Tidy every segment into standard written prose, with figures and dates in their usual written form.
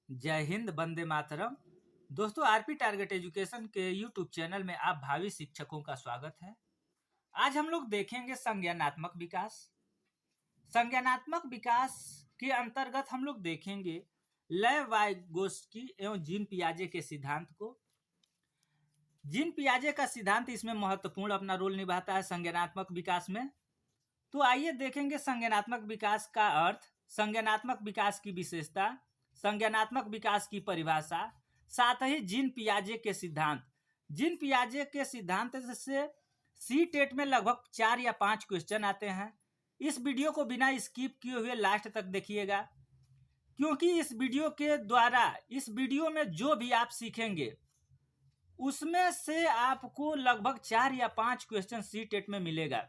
जय हिंद, वंदे मातरम। दोस्तों, RP target education के यूट्यूब चैनल में आप भावी शिक्षकों का स्वागत है। आज हम लोग देखेंगे संज्ञानात्मक विकास। संज्ञानात्मक विकास के अंतर्गत हम लोग देखेंगे लेव वाइगोत्स्की एवं जीन पियाजे के सिद्धांत को। जीन पियाजे का सिद्धांत इसमें महत्वपूर्ण अपना रोल निभाता है संज्ञानात्मक विकास में। तो आइए देखेंगे संज्ञानात्मक विकास का अर्थ, संज्ञानात्मक विकास की विशेषता, संज्ञानात्मक विकास की परिभाषा, साथ ही जीन पियाजे के सिद्धांत। जीन पियाजे के सिद्धांत से सी-टेट में लगभग 4 या 5 क्वेश्चन आते हैं। इस वीडियो को बिना स्किप किए हुए लास्ट तक देखिएगा, क्योंकि इस वीडियो के द्वारा, इस वीडियो में जो भी आप सीखेंगे उसमें से आपको लगभग 4 या 5 क्वेश्चन सी-टेट में मिलेगा।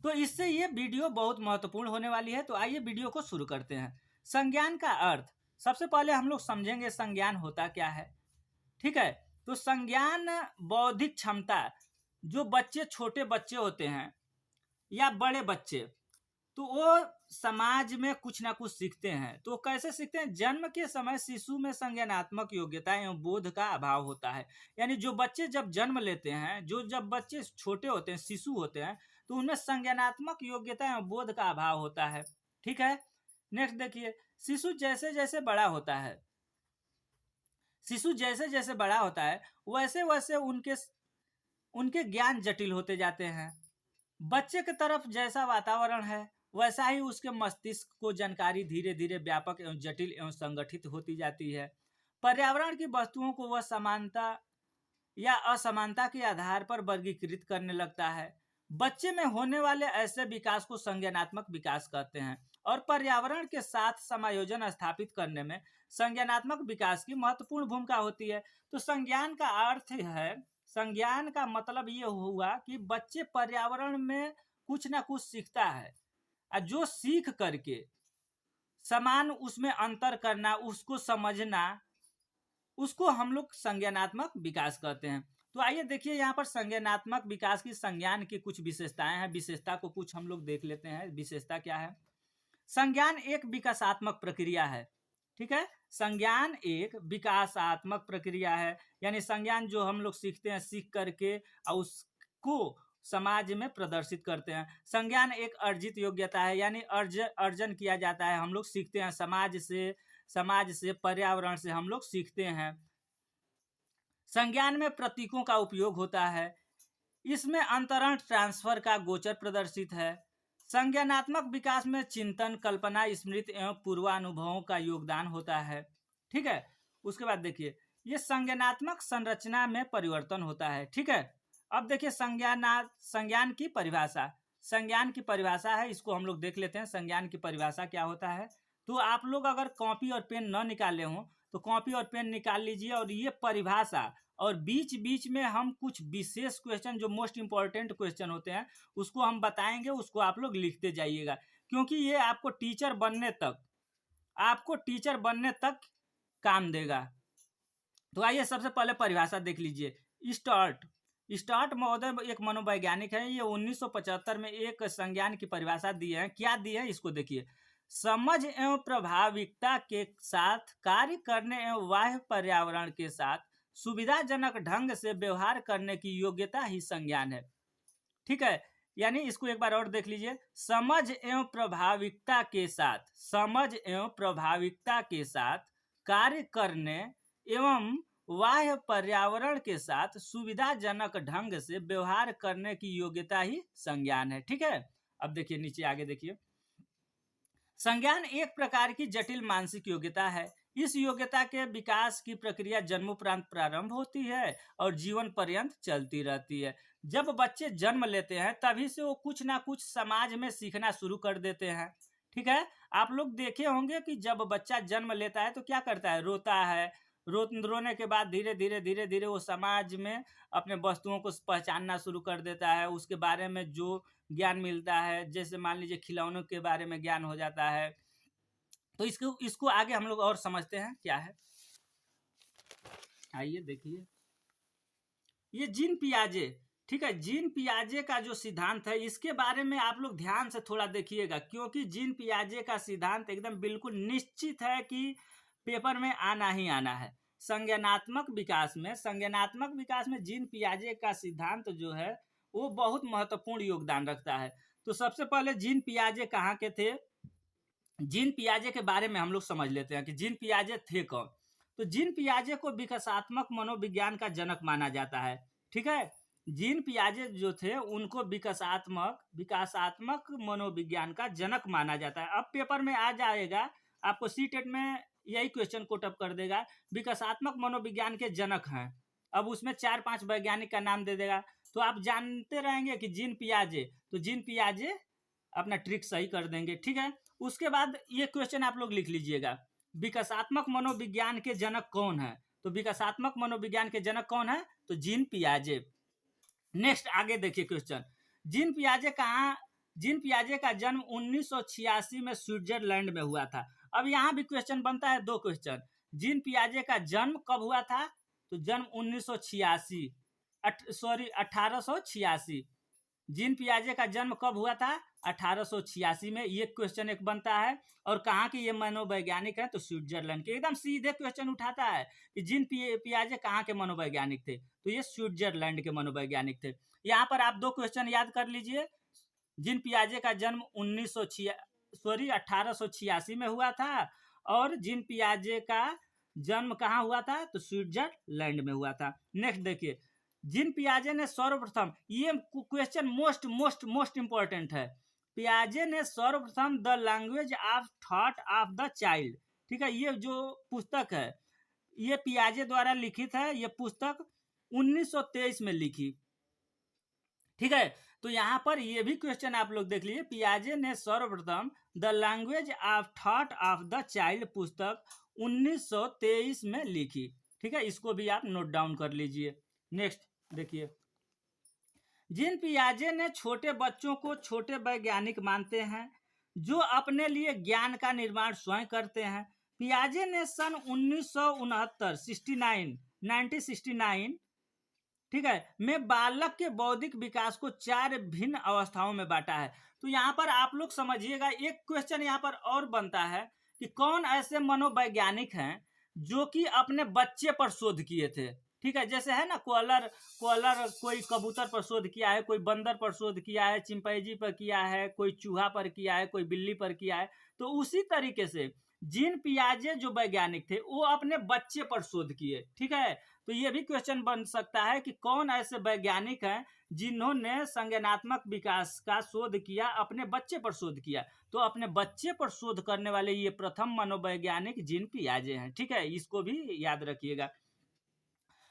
तो इससे ये वीडियो बहुत महत्वपूर्ण होने वाली है। तो आइए वीडियो को शुरू करते हैं। संज्ञान का अर्थ, सबसे पहले हम लोग समझेंगे संज्ञान होता क्या है। ठीक है, तो संज्ञान बौद्धिक क्षमता, जो बच्चे, छोटे बच्चे होते हैं या बड़े बच्चे, तो वो समाज में कुछ ना कुछ सीखते हैं। तो कैसे सीखते हैं? जन्म के समय शिशु में संज्ञानात्मक योग्यता एवं बोध का अभाव होता है। यानी जो बच्चे जब जन्म लेते हैं, जब बच्चे छोटे होते हैं, शिशु होते हैं, तो उनमें संज्ञानात्मक योग्यता एवं बोध का अभाव होता है। ठीक है, नेक्स्ट देखिए, शिशु जैसे जैसे बड़ा होता है, शिशु जैसे जैसे बड़ा होता है वैसे वैसे उनके ज्ञान जटिल होते जाते हैं। बच्चे की तरफ जैसा वातावरण है वैसा ही उसके मस्तिष्क को जानकारी धीरे धीरे व्यापक एवं जटिल एवं संगठित होती जाती है। पर्यावरण की वस्तुओं को वह समानता या असमानता के आधार पर वर्गीकृत करने लगता है। बच्चे में होने वाले ऐसे विकास को संज्ञानात्मक विकास कहते हैं और पर्यावरण के साथ समायोजन स्थापित करने में संज्ञानात्मक विकास की महत्वपूर्ण भूमिका होती है। तो संज्ञान का अर्थ है, संज्ञान का मतलब ये हुआ कि बच्चे पर्यावरण में कुछ ना कुछ सीखता है और जो सीख करके समान उसमें अंतर करना, उसको समझना, उसको हम लोग संज्ञानात्मक विकास कहते हैं। तो आइए देखिए, यहाँ पर संज्ञानात्मक विकास की संज्ञान की कुछ विशेषताएं हैं। विशेषता को कुछ हम लोग देख लेते हैं। विशेषता क्या है? संज्ञान एक विकासात्मक प्रक्रिया है। ठीक है, संज्ञान एक विकासात्मक प्रक्रिया है। यानी संज्ञान जो हम लोग सीखते हैं, सीख करके और उसको समाज में प्रदर्शित करते हैं। संज्ञान एक अर्जित योग्यता है, यानी अर्जन किया जाता है। हम लोग सीखते हैं समाज से, पर्यावरण से हम लोग सीखते हैं। संज्ञान में प्रतीकों का उपयोग होता है। इसमें अंतरण ट्रांसफर का गोचर प्रदर्शित है। संज्ञानात्मक विकास में चिंतन, कल्पना, स्मृति एवं पूर्वानुभवों का योगदान होता है। ठीक है, उसके बाद देखिए, ये संज्ञानात्मक संरचना में परिवर्तन होता है। ठीक है, अब देखिए संज्ञान की परिभाषा। संज्ञान की परिभाषा है, इसको हम लोग देख लेते हैं। संज्ञान की परिभाषा क्या होता है? तो आप लोग अगर कॉपी और पेन न निकाले हों तो कॉपी और पेन निकाल लीजिए और ये परिभाषा, और बीच बीच में हम कुछ विशेष क्वेश्चन, जो मोस्ट इंपॉर्टेंट क्वेश्चन होते हैं, उसको हम बताएंगे, उसको आप लोग लिखते जाइएगा, क्योंकि ये आपको टीचर बनने तक काम देगा। तो आइए सबसे पहले परिभाषा देख लीजिए। स्टार्ट महोदय एक मनोवैज्ञानिक है। ये 1975 में एक संज्ञान की परिभाषा दी है। क्या दी है इसको देखिए। समझ एवं प्रभाविकता के साथ कार्य करने एवं बाह्य पर्यावरण के साथ सुविधाजनक ढंग से व्यवहार करने की योग्यता ही संज्ञान है। ठीक है, यानी इसको एक बार और देख लीजिए। समझ एवं प्रभाविकता के साथ कार्य करने एवं बाह्य पर्यावरण के साथ सुविधाजनक ढंग से व्यवहार करने की योग्यता ही संज्ञान है। ठीक है, अब देखिए नीचे आगे देखिए। संज्ञान एक प्रकार की जटिल मानसिक योग्यता है। इस योग्यता के विकास की प्रक्रिया जन्मोपरांत प्रारंभ होती है और जीवन पर्यंत चलती रहती है। जब बच्चे जन्म लेते हैं तभी से वो कुछ ना कुछ समाज में सीखना शुरू कर देते हैं। ठीक है, आप लोग देखे होंगे कि जब बच्चा जन्म लेता है तो क्या करता है? रोता है। रोने के बाद धीरे धीरे वो समाज में अपने वस्तुओं को पहचानना शुरू कर देता है। उसके बारे में जो ज्ञान मिलता है, जैसे मान लीजिए खिलौनों के बारे में ज्ञान हो जाता है। तो इसको आगे हम लोग और समझते हैं क्या है। आइए देखिए, ये जीन पियाजे। ठीक है, जीन पियाजे का जो सिद्धांत है, इसके बारे में आप लोग ध्यान से थोड़ा देखिएगा, क्योंकि जीन पियाजे का सिद्धांत एकदम बिल्कुल निश्चित है कि पेपर में आना ही आना है। संज्ञानात्मक विकास में जीन पियाजे का सिद्धांत जो है वो बहुत महत्वपूर्ण योगदान रखता है। तो सबसे पहले जीन पियाजे कहाँ के थे, जीन पियाजे के बारे में हम लोग समझ लेते हैं कि जीन पियाजे थे कौन। तो जीन पियाजे को विकासात्मक मनोविज्ञान का जनक माना जाता है। ठीक है, जीन पियाजे जो थे उनको विकासात्मक मनोविज्ञान का जनक माना जाता है। अब पेपर में आ जाएगा, आपको सीटेट में यही क्वेश्चन कोट अप कर देगा, विकासात्मक मनोविज्ञान के जनक हैं। अब उसमें 4-5 वैज्ञानिक का नाम दे देगा, तो आप जानते रहेंगे कि जीन पियाजे, तो जीन पियाजे अपना ट्रिक सही कर देंगे। ठीक है, उसके बाद ये क्वेश्चन आप लोग लिख लीजिएगा, विकासात्मक मनोविज्ञान के जनक कौन है। तो विकासात्मक मनोविज्ञान के जनक कौन है, तो जीन पियाजे। नेक्स्ट आगे देखिए क्वेश्चन, जीन पियाजे का जन्म 1986 में स्विट्जरलैंड में हुआ था। अब यहाँ भी क्वेश्चन बनता है, 2 क्वेश्चन, जीन पियाजे का जन्म कब हुआ था, तो जन्म 1886। जीन पियाजे का जन्म कब हुआ था, 1886 में, ये क्वेश्चन एक बनता है। और कहाँ के ये मनोवैज्ञानिक है, तो स्विट्जरलैंड के। एकदम सीधे क्वेश्चन उठाता है कि जीन पियाजे कहाँ के मनोवैज्ञानिक थे, तो ये स्विट्जरलैंड के मनोवैज्ञानिक थे। यहाँ पर आप 2 क्वेश्चन याद कर लीजिए, जीन पियाजे का जन्म 1886 में हुआ था, और जीन पियाजे का जन्म कहाँ हुआ था, तो स्विट्जरलैंड में हुआ था। नेक्स्ट देखिए, जीन पियाजे ने सर्वप्रथम, ये क्वेश्चन मोस्ट इंपॉर्टेंट है, पियाजे ने सर्वप्रथम the language of thought of the child, ठीक है, ये जो पुस्तक है ये पियाजे द्वारा लिखित है। ये पुस्तक 1923 में लिखी। ठीक है, तो यहाँ पर ये भी क्वेश्चन आप लोग देख लीजिए, पियाजे ने सर्वप्रथम the language of thought of the child पुस्तक 1923 में लिखी। ठीक है, इसको भी आप नोट डाउन कर लीजिए। नेक्स्ट देखिए, जीन पियाजे ने छोटे बच्चों को छोटे वैज्ञानिक मानते हैं जो अपने लिए ज्ञान का निर्माण स्वयं करते हैं। पियाजे ने सन 1969 ठीक है में बालक के बौद्धिक विकास को 4 भिन्न अवस्थाओं में बांटा है। तो यहाँ पर आप लोग समझिएगा, एक क्वेश्चन यहाँ पर और बनता है कि कौन ऐसे मनोवैज्ञानिक हैं जो कि अपने बच्चे पर शोध किए थे। ठीक है, जैसे है ना, कोयलर कोई कबूतर पर शोध किया है, कोई बंदर पर शोध किया है, चिंपैंजी पर किया है, कोई चूहा पर किया है, कोई बिल्ली पर किया है। तो उसी तरीके से जीन पियाजे जो वैज्ञानिक थे वो अपने बच्चे पर शोध किए। ठीक है, तो ये भी क्वेश्चन बन सकता है कि कौन ऐसे वैज्ञानिक हैं जिन्होंने संज्ञानात्मक विकास का शोध किया, अपने बच्चे पर शोध किया। तो अपने बच्चे पर शोध करने वाले ये प्रथम मनोवैज्ञानिक जीन पियाजे हैं। ठीक है, इसको भी याद रखिएगा।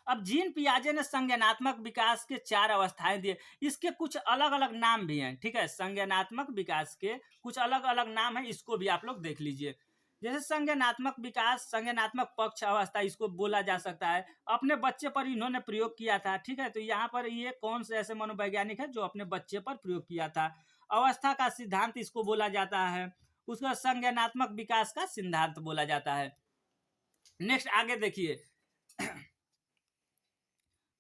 अब जीन पियाजे ने संज्ञानात्मक विकास के 4 अवस्थाएं दिए, इसके कुछ अलग अलग नाम भी हैं। ठीक है, संज्ञानात्मक विकास के कुछ अलग अलग नाम है, इसको भी आप लोग देख लीजिए। जैसे संज्ञानात्मक विकास, संज्ञानात्मक पक्ष अवस्था, इसको बोला जा सकता है, अपने बच्चे पर इन्होंने प्रयोग किया था। ठीक है, तो यहाँ पर ये कौन से ऐसे मनोवैज्ञानिक है जो अपने बच्चे पर प्रयोग किया था। अवस्था का सिद्धांत इसको बोला जाता है, उसका संज्ञानात्मक विकास का सिद्धांत बोला जाता है। नेक्स्ट आगे देखिए,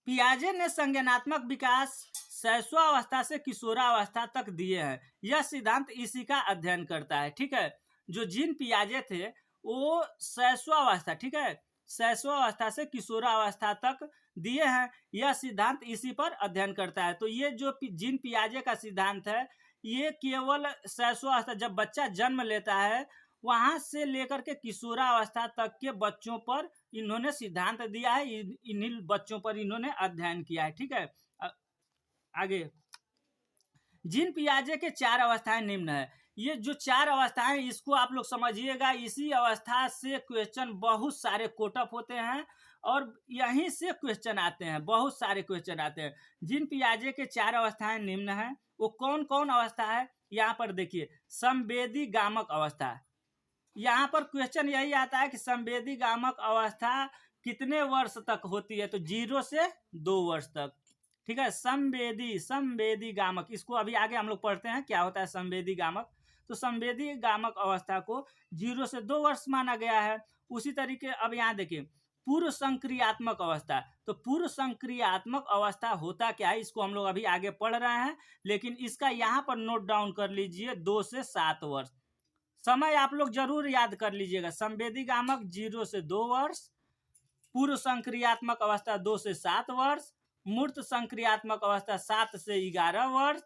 पियाजे ने संज्ञानात्मक विकास शैशवावस्था से किशोरावस्था तक दिए हैं। यह सिद्धांत इसी का अध्ययन करता है। ठीक है, जो जीन पियाजे थे वो शैशवावस्था, ठीक है, शैशवावस्था से किशोरावस्था तक दिए हैं। यह सिद्धांत इसी पर अध्ययन करता है। तो ये जो जीन पियाजे का सिद्धांत है ये केवल शैशवावस्था, जब बच्चा जन्म लेता है वहां से लेकर के किशोरावस्था तक के बच्चों पर इन्होंने सिद्धांत दिया है, इन्हीं बच्चों पर इन्होंने अध्ययन किया है। ठीक है, आगे, जीन पियाजे के 4 अवस्थाएं निम्न है। ये जो 4 अवस्थाएं इसको आप लोग समझिएगा, इसी अवस्था से क्वेश्चन बहुत सारे कोटअप होते हैं और यहीं से क्वेश्चन आते हैं, बहुत सारे क्वेश्चन आते हैं। जीन पियाजे के 4 अवस्थाएं निम्न है। वो कौन कौन अवस्था है, यहाँ पर देखिए, संवेदी गामक अवस्था। यहाँ पर क्वेश्चन यही आता है कि संवेदी गामक अवस्था कितने वर्ष तक होती है, तो 0 से 2 वर्ष तक। ठीक है, संवेदी गामक, इसको अभी आगे हम लोग पढ़ते हैं क्या होता है संवेदी गामक। तो संवेदी गामक अवस्था को 0 से 2 वर्ष माना गया है। उसी तरीके अब यहाँ देखिए, पूर्व संक्रियात्मक अवस्था। तो पूर्व संक्रियात्मक अवस्था होता क्या है, इसको हम लोग अभी आगे पढ़ रहे हैं, लेकिन इसका यहाँ पर नोट डाउन कर लीजिए, 2 से 7 वर्ष। समय आप लोग जरूर याद कर लीजिएगा। संवेदी गामक 0 से 2 वर्ष, पूर्व संक्रियात्मक अवस्था 2 से 7 वर्ष, मूर्त संक्रियात्मक अवस्था 7 से 11 वर्ष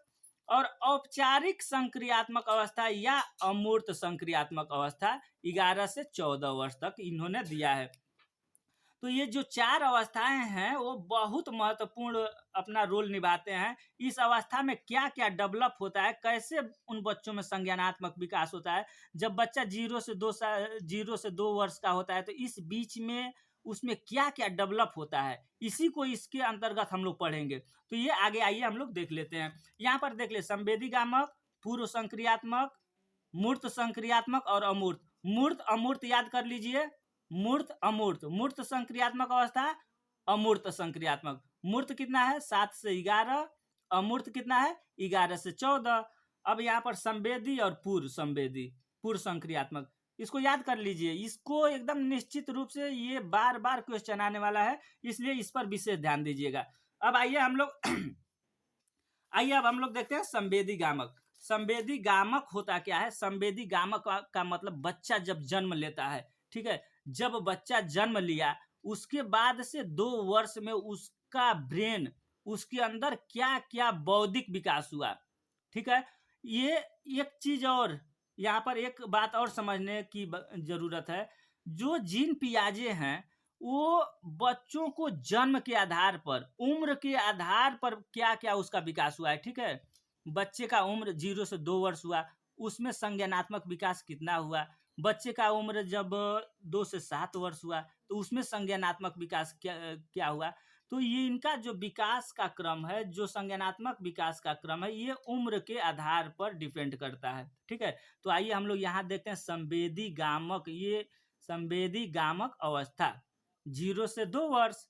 और औपचारिक संक्रियात्मक अवस्था या अमूर्त संक्रियात्मक अवस्था 11 से 14 वर्ष तक इन्होंने दिया है। तो ये जो 4 अवस्थाएं हैं वो बहुत महत्वपूर्ण अपना रोल निभाते हैं। इस अवस्था में क्या क्या डेवलप होता है, कैसे उन बच्चों में संज्ञानात्मक विकास होता है। जब बच्चा 0 से 2 वर्ष का होता है तो इस बीच में उसमें क्या क्या डेवलप होता है, इसी को इसके अंतर्गत हम लोग पढ़ेंगे। तो ये आगे आइए हम लोग देख लेते हैं। यहाँ पर देख ले, संवेदी गामक, पूर्व संक्रियात्मक, मूर्त संक्रियात्मक और अमूर्त। मूर्त अमूर्त याद कर लीजिए। मूर्त अमूर्त, मूर्त संक्रियात्मक अवस्था, अमूर्त संक्रियात्मक। मूर्त कितना है 7 से 11, अमूर्त कितना है 11 से 14। अब यहाँ पर संवेदी और पूर्व संवेदी, पूर्व संक्रियात्मक, इसको याद कर लीजिए। इसको एकदम निश्चित रूप से ये बार बार क्वेश्चन आने वाला है, इसलिए इस पर विशेष ध्यान दीजिएगा। अब आइए हम लोग आइए अब हम लोग देखते हैं संवेदी गामक। संवेदी गामक होता क्या है? संवेदी गामक का मतलब बच्चा जब जन्म लेता है, ठीक है, जब बच्चा जन्म लिया उसके बाद से 2 वर्ष में उसका ब्रेन, उसके अंदर क्या क्या बौद्धिक विकास हुआ, ठीक है। ये एक चीज और यहाँ पर एक बात और समझने की जरूरत है। जो जीन पियाजे हैं वो बच्चों को जन्म के आधार पर, उम्र के आधार पर क्या क्या उसका विकास हुआ है, ठीक है। बच्चे का उम्र 0 से 2 वर्ष हुआ, उसमें संज्ञानात्मक विकास कितना हुआ। बच्चे का उम्र जब 2 से 7 वर्ष हुआ तो उसमें संज्ञानात्मक विकास क्या हुआ। तो ये इनका जो विकास का क्रम है, जो संज्ञानात्मक विकास का क्रम है, ये उम्र के आधार पर डिपेंड करता है, ठीक है। तो आइए हम लोग यहाँ देखते हैं संवेदी गामक। ये संवेदी गामक अवस्था 0 से 2 वर्ष,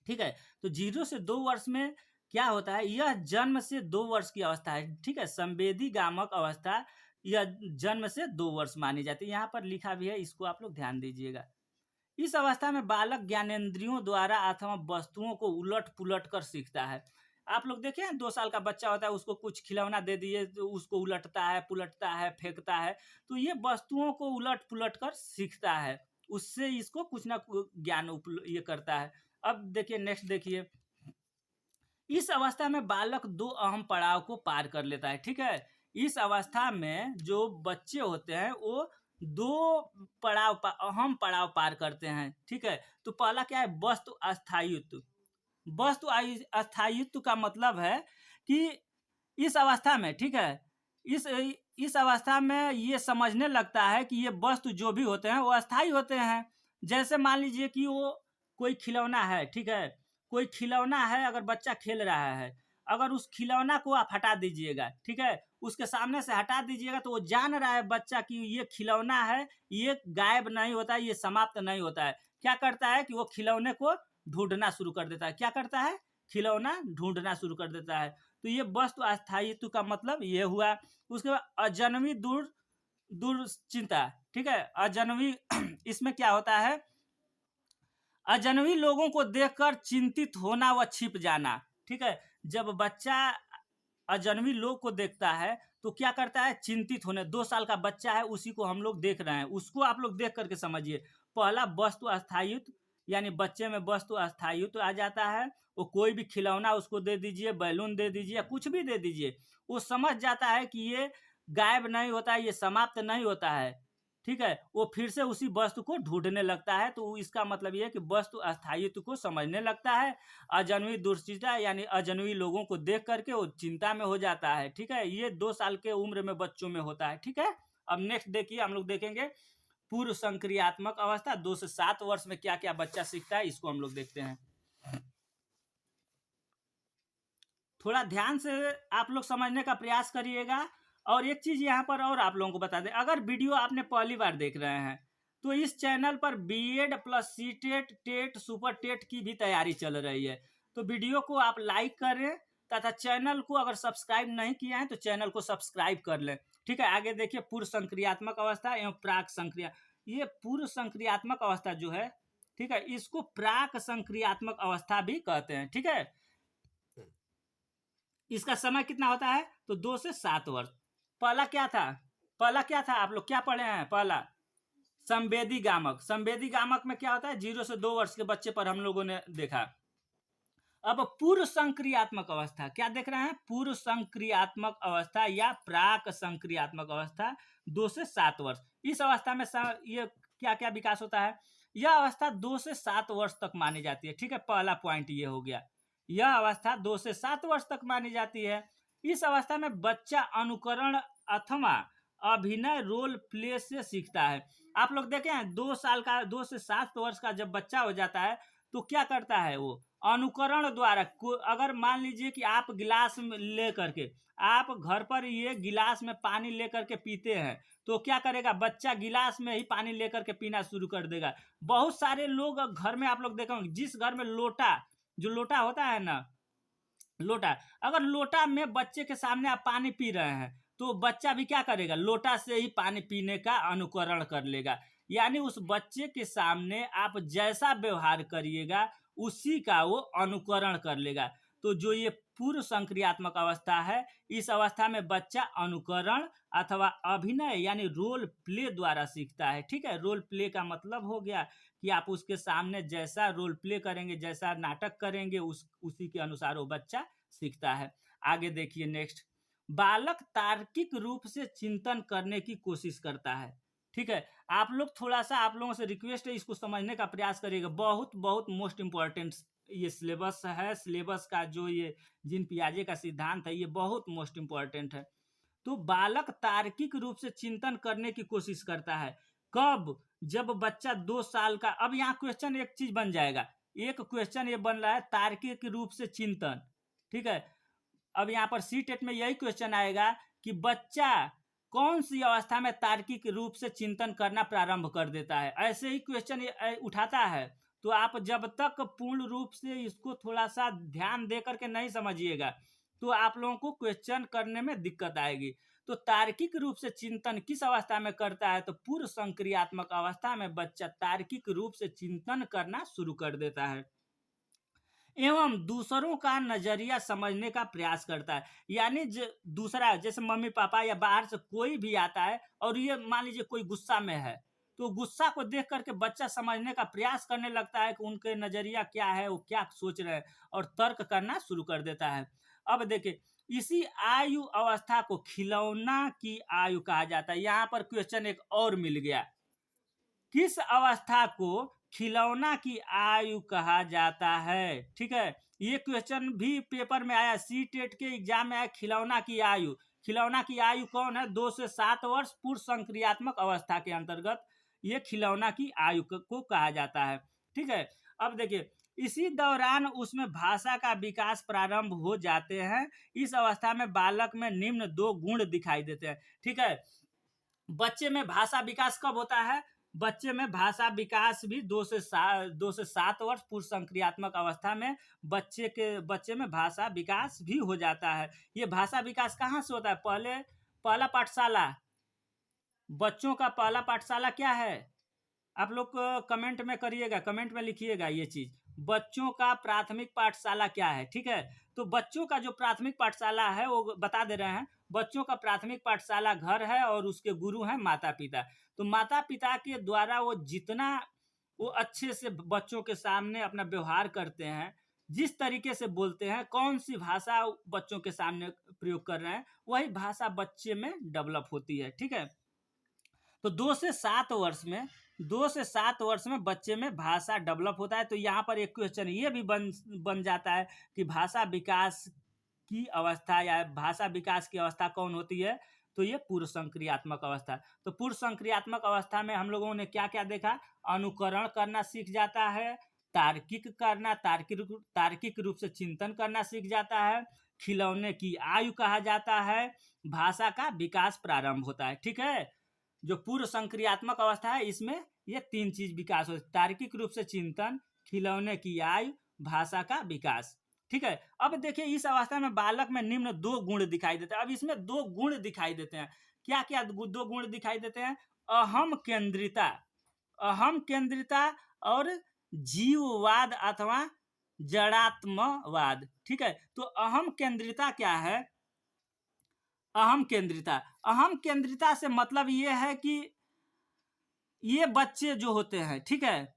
ठीक है। तो 0 से 2 वर्ष में क्या होता है, यह जन्म से 2 वर्ष की अवस्था है, ठीक है। संवेदी गामक अवस्था यह जन्म से 2 वर्ष मानी जाती है। यहाँ पर लिखा भी है, इसको आप लोग ध्यान दीजिएगा। इस अवस्था में बालक ज्ञानेंद्रियों द्वारा अथवा वस्तुओं को उलट पुलट कर सीखता है। आप लोग देखें 2 साल का बच्चा होता है, उसको कुछ खिलौना दे दिए तो उसको उलटता है, पुलटता है, फेंकता है। तो ये वस्तुओं को उलट पुलट कर सीखता है, उससे इसको कुछ ना कुछ ज्ञान ये करता है। अब देखिए नेक्स्ट देखिए, इस अवस्था में बालक 2 अहम पड़ाव को पार कर लेता है, ठीक है। इस अवस्था में जो बच्चे होते हैं वो 2 अहम पड़ाव पार करते हैं, ठीक है। तो पहला क्या है, वस्तु अस्थायित्व। वस्तु अस्थायित्व का मतलब है कि इस अवस्था में, ठीक है, इस अवस्था में ये समझने लगता है कि ये वस्तु जो भी होते हैं वो अस्थायी होते हैं। जैसे मान लीजिए कि वो कोई खिलौना है, ठीक है, कोई खिलौना है, अगर बच्चा खेल रहा है, अगर उस खिलौना को आप हटा दीजिएगा, ठीक है, उसके सामने से हटा दीजिएगा, तो वो जान रहा है बच्चा कि ये खिलौना है, ये गायब नहीं होता है, ये समाप्त नहीं होता है। क्या करता है कि वो खिलौने को ढूंढना शुरू कर देता है। क्या करता है, खिलौना ढूंढना शुरू कर देता है। तो ये वस्तु अस्थायित्व का मतलब ये हुआ। उसके बाद अजन्मी दुश्चिंता, ठीक है, अजन्मी इसमें क्या होता है, अजनबी लोगों को देखकर चिंतित होना व छिप जाना, ठीक है। जब बच्चा अजनबी लोग को देखता है तो क्या करता है, चिंतित होने। 2 साल का बच्चा है, उसी को हम लोग देख रहे हैं, उसको आप लोग देख करके समझिए। पहला वस्तु अस्थायित्व, यानी बच्चे में वस्तु अस्थायित्व आ जाता है। वो कोई भी खिलौना उसको दे दीजिए, बैलून दे दीजिए, कुछ भी दे दीजिए, वो समझ जाता है कि ये गायब नहीं होता है, ये समाप्त नहीं होता है, ठीक है। वो फिर से उसी वस्तु को ढूंढने लगता है। तो इसका मतलब ये है कि वस्तु अस्थायित्व को समझने लगता है। अजन्मी दुश्चिंता यानी अजन्मी लोगों को देख करके वो चिंता में हो जाता है, ठीक है। ये 2 साल के उम्र में बच्चों में होता है, ठीक है। अब नेक्स्ट देखिए, हम लोग देखेंगे पूर्व संक्रियात्मक अवस्था 2 से 7 वर्ष में क्या क्या बच्चा सीखता है, इसको हम लोग देखते हैं। थोड़ा ध्यान से आप लोग समझने का प्रयास करिएगा। और एक चीज यहाँ पर और आप लोगों को बता दें, अगर वीडियो आपने पहली बार देख रहे हैं तो इस चैनल पर BEd plus CTET, TET, super TET की भी तैयारी चल रही है। तो वीडियो को आप लाइक करें तथा चैनल को अगर सब्सक्राइब नहीं किया है तो चैनल को सब्सक्राइब कर लें, ठीक है। आगे देखिए, पूर्व संक्रियात्मक अवस्था एवं प्राक संक्रिया। ये पूर्व संक्रियात्मक अवस्था जो है, ठीक है, इसको प्राक संक्रियात्मक अवस्था भी कहते हैं, ठीक है। इसका समय कितना होता है, तो 2 से 7 वर्ष। पहला क्या था, पहला क्या था, आप लोग क्या पढ़े हैं, पहला संवेदी गामक। संवेदी गामक में क्या होता है, 0 से 2 वर्ष के बच्चे पर हम लोगों ने देखा। अब पूर्व संक्रियात्मक अवस्था क्या देख रहे हैं, पूर्व संक्रियात्मक अवस्था या प्राक संक्रियात्मक अवस्था 2 से 7 वर्ष। इस अवस्था में ये क्या क्या विकास होता है, यह अवस्था 2 से 7 वर्ष तक मानी जाती है। ठीक है, पहला पॉइंट ये हो गया, यह अवस्था 2 से 7 वर्ष तक मानी जाती है। इस अवस्था में बच्चा अनुकरण अथवा अभिनय रोल प्ले से सीखता है। आप लोग देखें हैं 2 से 7 वर्ष का जब बच्चा हो जाता है तो क्या करता है, वो अनुकरण द्वारा, अगर मान लीजिए कि आप गिलास में ले करके, आप घर पर ये गिलास में पानी लेकर के पीते हैं, तो क्या करेगा बच्चा, गिलास में ही पानी लेकर के पीना शुरू कर देगा। बहुत सारे लोग घर में आप लोग देखेंगे, जिस घर में लोटा, जो लोटा होता है ना, लोटा, अगर लोटा में बच्चे के सामने आप पानी पी रहे हैं तो बच्चा भी क्या करेगा, लोटा से ही पानी पीने का अनुकरण कर लेगा। यानी उस बच्चे के सामने आप जैसा व्यवहार करिएगा उसी का वो अनुकरण कर लेगा। तो जो ये पूर्व संक्रियात्मक अवस्था है, इस अवस्था में बच्चा अनुकरण अथवा अभिनय यानी रोल प्ले द्वारा सीखता है। ठीक है, रोल प्ले का मतलब हो गया कि आप उसके सामने जैसा रोल प्ले करेंगे, जैसा नाटक करेंगे, उसी के अनुसार वो बच्चा सीखता है। आगे देखिए नेक्स्ट, बालक तार्किक रूप से चिंतन करने की कोशिश करता है। ठीक है, आप लोग थोड़ा सा, आप लोगों से रिक्वेस्ट है, इसको समझने का प्रयास करिएगा। बहुत बहुत मोस्ट इंपॉर्टेंट ये सिलेबस है। सिलेबस का जो ये जीन पियाजे का सिद्धांत है, ये बहुत मोस्ट इंपॉर्टेंट है। तो बालक तार्किक रूप से चिंतन करने की कोशिश करता है। कब, जब बच्चा 2 साल का। अब यहाँ क्वेश्चन एक चीज बन जाएगा, एक क्वेश्चन ये बन रहा है तार्किक रूप से चिंतन। ठीक है, अब यहाँ पर सी टेट में यही क्वेश्चन आएगा कि बच्चा कौन सी अवस्था में तार्किक रूप से चिंतन करना प्रारंभ कर देता है। ऐसे ही क्वेश्चन उठाता है, तो आप जब तक पूर्ण रूप से इसको थोड़ा सा ध्यान दे करके नहीं समझिएगा तो आप लोगों को क्वेश्चन करने में दिक्कत आएगी। तो तार्किक रूप से चिंतन किस अवस्था में करता है, तो पूर्व संक्रियात्मक अवस्था में बच्चा तार्किक रूप से चिंतन करना शुरू कर देता है एवं दूसरों का नजरिया समझने का प्रयास करता है। यानी दूसरा, जैसे मम्मी पापा या बाहर से कोई भी आता है और ये मान लीजिए कोई गुस्सा में है, तो गुस्सा को देख करके बच्चा समझने का प्रयास करने लगता है कि उनके नजरिया क्या है, वो क्या सोच रहे हैं, और तर्क करना शुरू कर देता है। अब देखिए, इसी आयु अवस्था को खिलौना की आयु कहा जाता है। यहाँ पर क्वेश्चन एक और मिल गया, किस अवस्था को खिलौना की आयु कहा जाता है। ठीक है, ये क्वेश्चन भी पेपर में आया, सी टेट के एग्जाम में आया, खिलौना की आयु। खिलौना की आयु कौन है, 2 से 7 वर्ष पूर्व संक्रियात्मक अवस्था के अंतर्गत ये खिलौना की आयु को कहा जाता है। ठीक है, अब देखिए, इसी दौरान उसमें भाषा का विकास प्रारंभ हो जाते हैं। इस अवस्था में बालक में निम्न 2 गुण दिखाई देते हैं। ठीक है, बच्चे में भाषा विकास कब होता है, बच्चे में भाषा विकास भी 2 से 7 वर्ष पूर्व संक्रियात्मक अवस्था में बच्चे में भाषा विकास भी हो जाता है। ये भाषा विकास कहाँ से होता है, पहला पाठशाला, बच्चों का पहला पाठशाला क्या है, आप लोग कमेंट में करिएगा, कमेंट में लिखिएगा ये चीज, बच्चों का प्राथमिक पाठशाला क्या है। ठीक है, तो बच्चों का जो प्राथमिक पाठशाला है वो बता दे रहे हैं। बच्चों का प्राथमिक पाठशाला घर है और उसके गुरु हैं माता पिता। तो माता पिता के द्वारा वो जितना वो अच्छे से बच्चों के सामने अपना व्यवहार करते हैं, जिस तरीके से बोलते हैं, कौन सी भाषा बच्चों के सामने प्रयोग कर रहे हैं, वही भाषा बच्चे में डेवलप होती है। ठीक है, तो 2 से 7 वर्ष में बच्चे में भाषा डेवलप होता है। तो यहाँ पर एक क्वेश्चन ये भी बन जाता है कि भाषा विकास की अवस्था या भाषा विकास की अवस्था कौन होती है, तो ये पूर्व संक्रियात्मक अवस्था। तो पूर्व संक्रियात्मक अवस्था में हम लोगों ने क्या क्या देखा, अनुकरण करना सीख जाता है, तार्किक रूप से चिंतन करना सीख जाता है, खिलौने की आयु कहा जाता है, भाषा का विकास प्रारंभ होता है। ठीक है, जो पूर्व संक्रियात्मक अवस्था है इसमें ये 3 चीज विकास हो, तार्किक रूप से चिंतन, खिलौने की आयु, भाषा का विकास। ठीक है, अब देखिए, इस अवस्था में बालक में निम्न 2 गुण दिखाई देते हैं। अब इसमें 2 गुण दिखाई देते हैं, क्या क्या 2 गुण दिखाई देते हैं, अहम केंद्रिता और जीववाद अथवा जड़ात्मवाद। ठीक है, तो अहम केंद्रिता क्या है, अहम केंद्रिता। अहम केंद्रिता से मतलब ये है कि ये बच्चे जो होते हैं, ठीक है,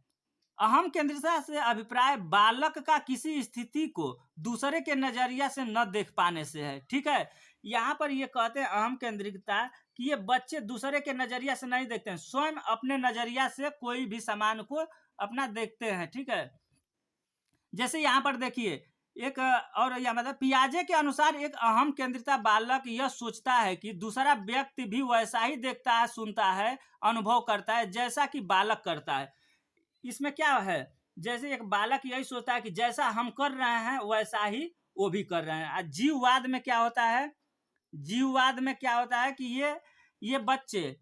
अहम केंद्रिता से अभिप्राय बालक का किसी स्थिति को दूसरे के नजरिया से न देख पाने से है, ठीक है। यहाँ पर ये कहते हैं अहम केंद्रिता कि ये बच्चे दूसरे के नजरिया से नहीं देखते हैं, स्वयं अपने नजरिया से कोई भी सामान को अपना देखते हैं, ठीक है। जैसे यहाँ पर देखिए एक और यह मतलब पियाजे के अनुसार एक अहम केंद्रिता बालक यह सोचता है कि दूसरा व्यक्ति भी वैसा ही देखता है, सुनता है, अनुभव करता है जैसा कि बालक करता है। इसमें क्या है, जैसे एक बालक यही सोचता है कि जैसा हम कर रहे हैं वैसा ही वो भी कर रहे हैं। जीववाद में क्या होता है, जीववाद में क्या होता है कि ये बच्चे,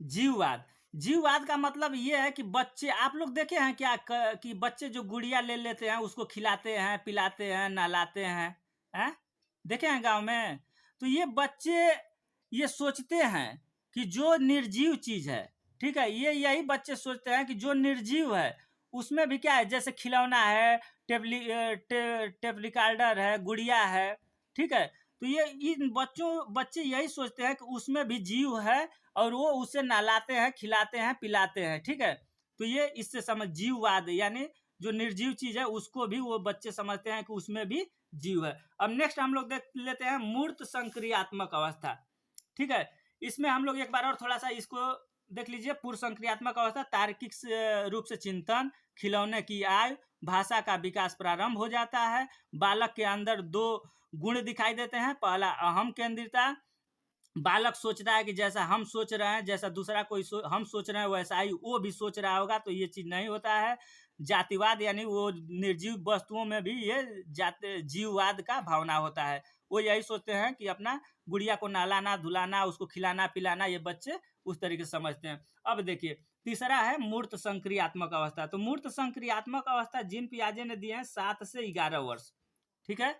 जीववाद, जीववाद का मतलब ये है कि बच्चे, आप लोग देखे हैं क्या कि बच्चे जो गुड़िया ले लेते हैं उसको खिलाते हैं, पिलाते हैं, नहलाते हैं, देखे हैं गांव में। तो ये बच्चे ये सोचते हैं कि जो निर्जीव चीज है, ठीक है, ये यही बच्चे सोचते हैं कि जो निर्जीव है उसमें भी क्या है, जैसे खिलौना है, टेप रिकॉर्डर है, गुड़िया है, ठीक है। तो ये इन बच्चे यही सोचते हैं कि उसमें भी जीव है और वो उसे नहलाते हैं, खिलाते हैं, पिलाते हैं, ठीक है। तो ये इससे समझ जीववाद, यानी जो निर्जीव चीज है उसको भी वो बच्चे समझते हैं कि उसमें भी जीव है। अब नेक्स्ट हम लोग देख लेते हैं मूर्त संक्रियात्मक अवस्था, ठीक है। इसमें हम लोग एक बार और थोड़ा सा इसको देख लीजिए। पूर्व संक्रियात्मक अवस्था तार्किक रूप से चिंतन, खिलौने की आयु, भाषा का विकास प्रारंभ हो जाता है। बालक के अंदर दो गुण दिखाई देते हैं। पहला अहम केंद्रिता, बालक सोचता है कि जैसा हम सोच रहे हैं, जैसा दूसरा कोई हम सोच रहे हैं वैसा ही वो भी सोच रहा होगा, तो ये चीज नहीं होता है। जातिवाद, यानी वो निर्जीव वस्तुओं में भी ये जीववाद का भावना होता है। वो यही सोचते हैं कि अपना गुड़िया को नहलाना, धुलाना, उसको खिलाना पिलाना, ये बच्चे उस तरीके से समझते हैं। अब देखिए तीसरा है मूर्त संक्रियात्मक अवस्था। तो मूर्त संक्रियात्मक अवस्था जीन पियाजे ने दिए हैं 7 से 11 वर्ष, ठीक है।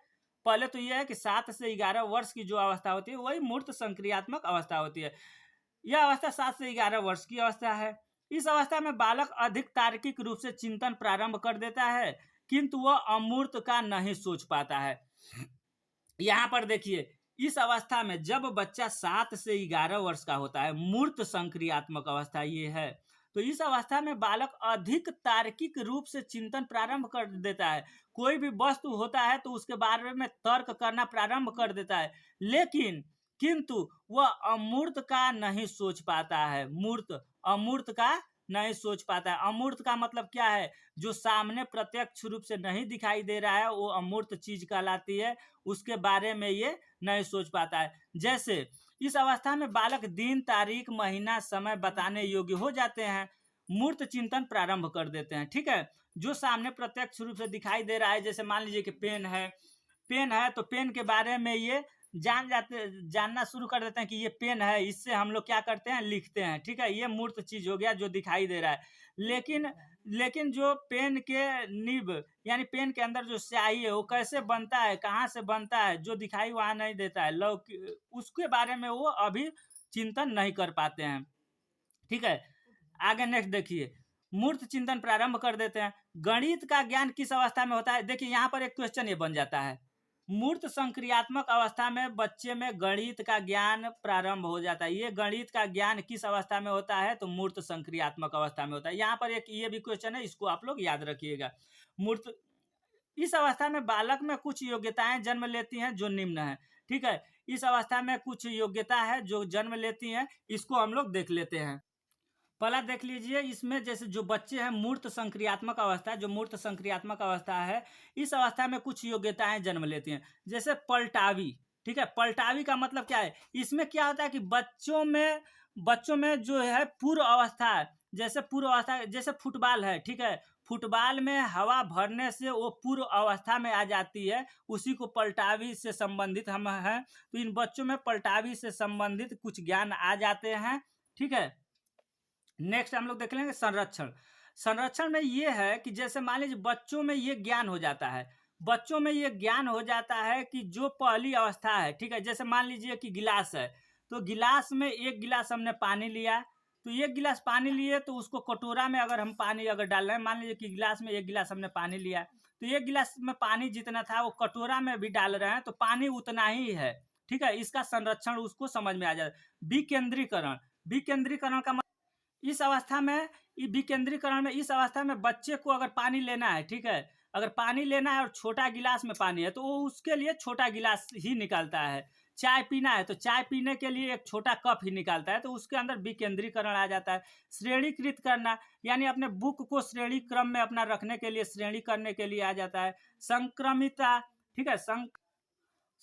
पहले तो यह है कि 7 से 11 वर्ष की जो अवस्था होती है वही मूर्त संक्रियात्मक अवस्था होती है। यह अवस्था 7 से 11 वर्ष की अवस्था है। इस अवस्था में बालक अधिक तार्किक रूप से चिंतन प्रारंभ कर देता है, किंतु वह अमूर्त का नहीं सोच पाता है। यहाँ पर देखिए इस अवस्था में जब बच्चा 7 से 11 वर्ष का होता है, मूर्त संक्रियात्मक अवस्था ये है, तो इस अवस्था में बालक अधिक तार्किक रूप से चिंतन प्रारंभ कर देता है। कोई भी वस्तु होता है तो उसके बारे में तर्क करना प्रारंभ कर देता है, लेकिन किंतु वह अमूर्त का नहीं सोच पाता है। मूर्त, अमूर्त का नहीं सोच पाता है। अमूर्त का मतलब क्या है, जो सामने प्रत्यक्ष रूप से नहीं दिखाई दे रहा है वो अमूर्त चीज कहलाती है, उसके बारे में ये नहीं सोच पाता है। जैसे इस अवस्था में बालक दिन, तारीख, महीना, समय बताने योग्य हो जाते हैं, मूर्त चिंतन प्रारंभ कर देते हैं, ठीक है। जो सामने प्रत्यक्ष रूप से दिखाई दे रहा है, जैसे मान लीजिए कि पेन है, पेन है तो पेन के बारे में ये जानना शुरू कर देते हैं कि ये पेन है, इससे हम लोग क्या करते हैं, लिखते हैं, ठीक है। ये मूर्त चीज हो गया जो दिखाई दे रहा है। लेकिन जो पेन के निब, यानी पेन के अंदर जो स्याही है वो कैसे बनता है, कहाँ से बनता है, जो दिखाई वहां नहीं देता है, उसके बारे में वो अभी चिंतन नहीं कर पाते हैं, ठीक है। आगे नेक्स्ट देखिए, मूर्त चिंतन प्रारंभ कर देते हैं। गणित का ज्ञान किस अवस्था में होता है, देखिए यहाँ पर एक क्वेश्चन ये बन जाता है। मूर्त संक्रियात्मक अवस्था में बच्चे में गणित का ज्ञान प्रारंभ हो जाता है। ये गणित का ज्ञान किस अवस्था में होता है, तो मूर्त संक्रियात्मक अवस्था में होता है। यहाँ पर एक ये भी क्वेश्चन है, इसको आप लोग याद रखिएगा। मूर्त, इस अवस्था में बालक में कुछ योग्यताएं जन्म लेती हैं जो निम्न है, ठीक है। इस अवस्था में कुछ योग्यता है जो जन्म लेती हैं, इसको हम लोग देख लेते हैं। पहला देख लीजिए, इसमें जैसे जो बच्चे हैं मूर्त संक्रियात्मक अवस्था, जो मूर्त संक्रियात्मक अवस्था है, इस अवस्था में कुछ योग्यताएं जन्म लेती हैं, जैसे पलटावी, ठीक है। पलटावी का मतलब क्या है, इसमें क्या होता है कि बच्चों में जो है पूर्व अवस्था, जैसे पूर्व अवस्था, जैसे फुटबॉल है, ठीक है। फुटबॉल में हवा भरने से वो पूर्व अवस्था में आ जाती है, उसी को पलटावी से संबंधित हम हैं। तो इन बच्चों में पलटावी से संबंधित कुछ ज्ञान आ जाते हैं, ठीक है। नेक्स्ट हम लोग देख लेंगे संरक्षण। संरक्षण में ये है कि जैसे मान लीजिए बच्चों में ये ज्ञान हो जाता है, बच्चों में ये ज्ञान हो जाता है कि जो पहली अवस्था है, ठीक है। जैसे मान लीजिए कि गिलास है, तो गिलास में एक गिलास हमने पानी लिया, तो एक गिलास पानी लिए तो उसको कटोरा में अगर हम पानी अगर डाल रहे हैं, मान लीजिए कि गिलास में एक गिलास हमने पानी लिया, तो एक गिलास में पानी जितना था वो कटोरा में भी डाल रहे हैं तो पानी उतना ही है, ठीक है, इसका संरक्षण उसको समझ में आ जाता है। विकेंद्रीकरण, विकेंद्रीकरण का इस अवस्था में, विकेंद्रीकरण में इस अवस्था में बच्चे को अगर पानी लेना है, ठीक है, अगर पानी लेना है और छोटा गिलास में पानी है तो वो उसके लिए छोटा गिलास ही निकालता है। चाय पीना है तो चाय पीने के लिए एक छोटा कप ही निकालता है, तो उसके अंदर विकेंद्रीकरण आ जाता है। श्रेणीकृत करना, यानी अपने बुक को श्रेणी क्रम में अपना रखने के लिए, श्रेणी करने के लिए आ जाता है। संक्रमिता, ठीक है,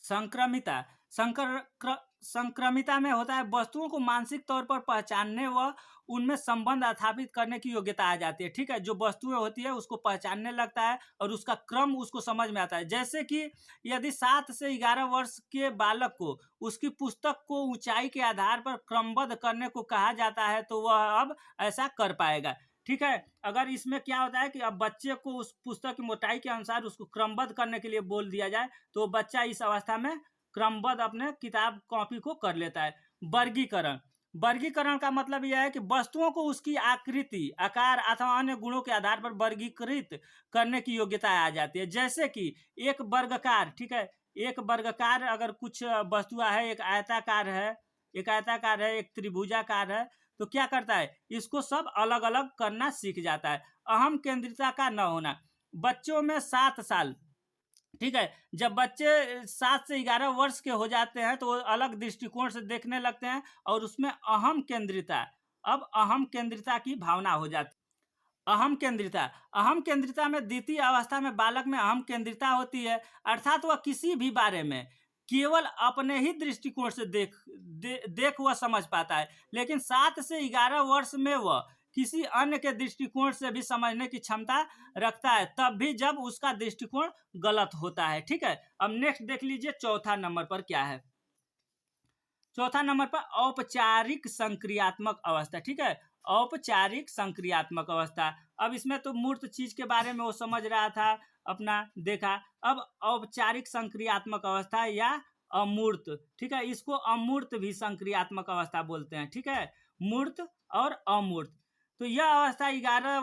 संक्रमिता, संक्रमिता में होता है वस्तुओं को मानसिक तौर पर पहचानने व उनमें संबंध स्थापित करने की योग्यता आ जाती है। ठीक है, जो वस्तुएं होती है उसको पहचानने लगता है और उसका क्रम उसको समझ में आता है। जैसे कि यदि 7 से 11 वर्ष के बालक को उसकी पुस्तक को ऊंचाई के आधार पर क्रमबद्ध करने को कहा जाता है तो वह अब ऐसा कर पाएगा। ठीक है, अगर इसमें क्या होता है कि अब बच्चे को उस पुस्तक की मोटाई के अनुसार उसको क्रमबद्ध करने के लिए बोल दिया जाए तो बच्चा इस अवस्था में क्रमबद्ध अपने किताब कॉपी को कर लेता है। वर्गीकरण, वर्गीकरण का मतलब यह है कि वस्तुओं को उसकी आकृति, आकार अथवा अन्य गुणों के आधार पर वर्गीकृत करने की योग्यता आ जाती है। जैसे कि एक वर्गाकार, ठीक है, एक वर्गाकार अगर कुछ वस्तुएं है, एक आयताकार है, एक त्रिभुजाकार है, तो क्या करता है, इसको सब अलग अलग करना सीख जाता है। अहम केंद्रिता का न होना, बच्चों में 7 साल, ठीक है, जब बच्चे 7 से 11 वर्ष के हो जाते हैं तो वो अलग दृष्टिकोण से देखने लगते हैं और उसमें अहम केंद्रिता, अब अहम केंद्रिता की भावना हो जाती है। अहम केंद्रिता, अहम केंद्रिता में द्वितीय अवस्था में बालक में अहम केंद्रिता होती है, अर्थात वह किसी भी बारे में केवल अपने ही दृष्टिकोण से देख वह समझ पाता है, लेकिन 7 से 11 वर्ष में वह किसी अन्य के दृष्टिकोण से भी समझने की क्षमता रखता है, तब भी जब उसका दृष्टिकोण गलत होता है। ठीक है, अब नेक्स्ट देख लीजिए चौथा नंबर पर क्या है। चौथा नंबर पर औपचारिक संक्रियात्मक अवस्था। ठीक है, औपचारिक संक्रियात्मक अवस्था, अब इसमें तो मूर्त चीज के बारे में वो समझ रहा था अपना, देखा। अब औपचारिक संक्रियात्मक अवस्था या अमूर्त, ठीक है, इसको अमूर्त भी संक्रियात्मक अवस्था बोलते हैं। ठीक है, मूर्त और अमूर्त, तो यह अवस्था 11